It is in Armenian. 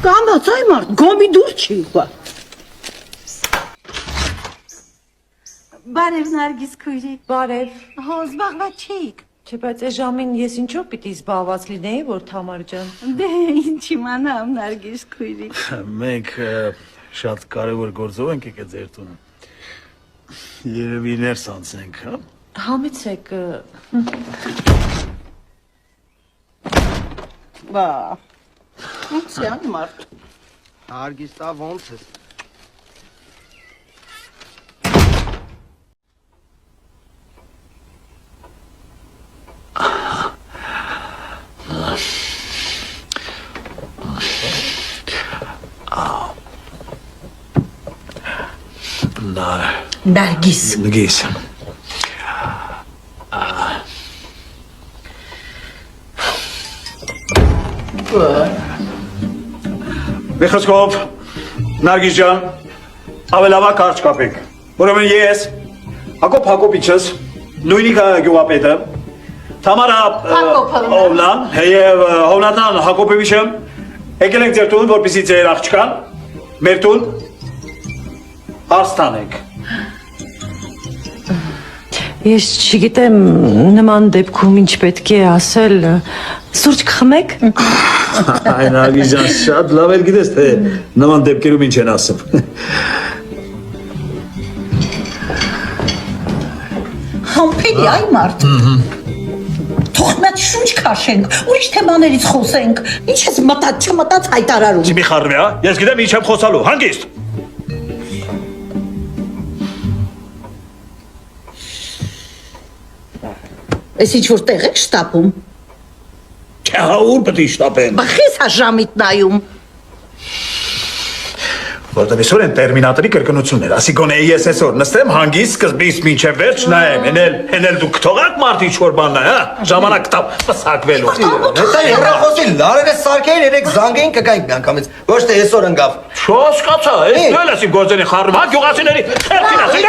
Կամաց այ մարդ, գոմի դուր չի բա։ Բարև Նարգիս քույրի։ Բարև։ Հո զբաղված չիք։ Չէ, բայց այս ժամին ես ինչով պիտի զբաղված լինեի, որ Թամար ջան։ Դե ինչ իմանամ Նարգիս քույրի։ Մենք շատ կարևոր գործով ենք եկել ձեր տունը։ Երևի ներս անցնենք, հա։ Համեցեք։ Բա։ Ուցյան մարդ։ Արգիստա ոնց ես։ Նարգիս։ Նգիս։ Մի խոսքով, Նարգիս ջան, ավելավա կարճ կապենք։ Ուրեմն ես, Հակոբ Հակոբիչս, նույնիկ գյուղապետը, Թամարա Օվլան եւ Հովնատան Հակոբովիչը եկել ենք ձեր տուն, որպեսզի ձեր աղջկան մեր տուն հարստանենք։ Ես չգիտեմ նման դեպքում ինչ պետք է ասել։ Սուրճ կխմեք։ Այ Նարգիս ջան, շատ լավ էլ գիտես, թե նման դեպքերում ինչ են ասում։ Համբերի այ մարդ։ Թող մեծ շունչ քաշենք, ուրիշ թեմաներից խոսենք։ Ինչ ես մտած չմտած հայտարարում։ Չի մի խառնվի, հա։ Ես գիտեմ ինչ եմ խոսալու, հանգիստ։ Էս ինչ որ տեղ եք շտապում։ Չէ, հա, ուր պետք է շտապեմ։ Բախես հա ժամիտ նայում։ Որտեղ այսօր են տերմինատորի կրկնություններ, ասի գոնե ես այսօր նստեմ հանգիստ սկզբից մինչև վերջ նայեմ, հենել դուք թողակ մարդ ինչ-որ բանն է, հա, ժամանակ տա պսակվելու։ Հետո հեռախոսի լարերը սարքեին երեք զանգեին կգայինք միանգամից, ոչ թե այսօր ընկավ։ Չհասկացա, այս դու ես իմ գործերի խառնում, հա, գյուղացիների թերքին ասի,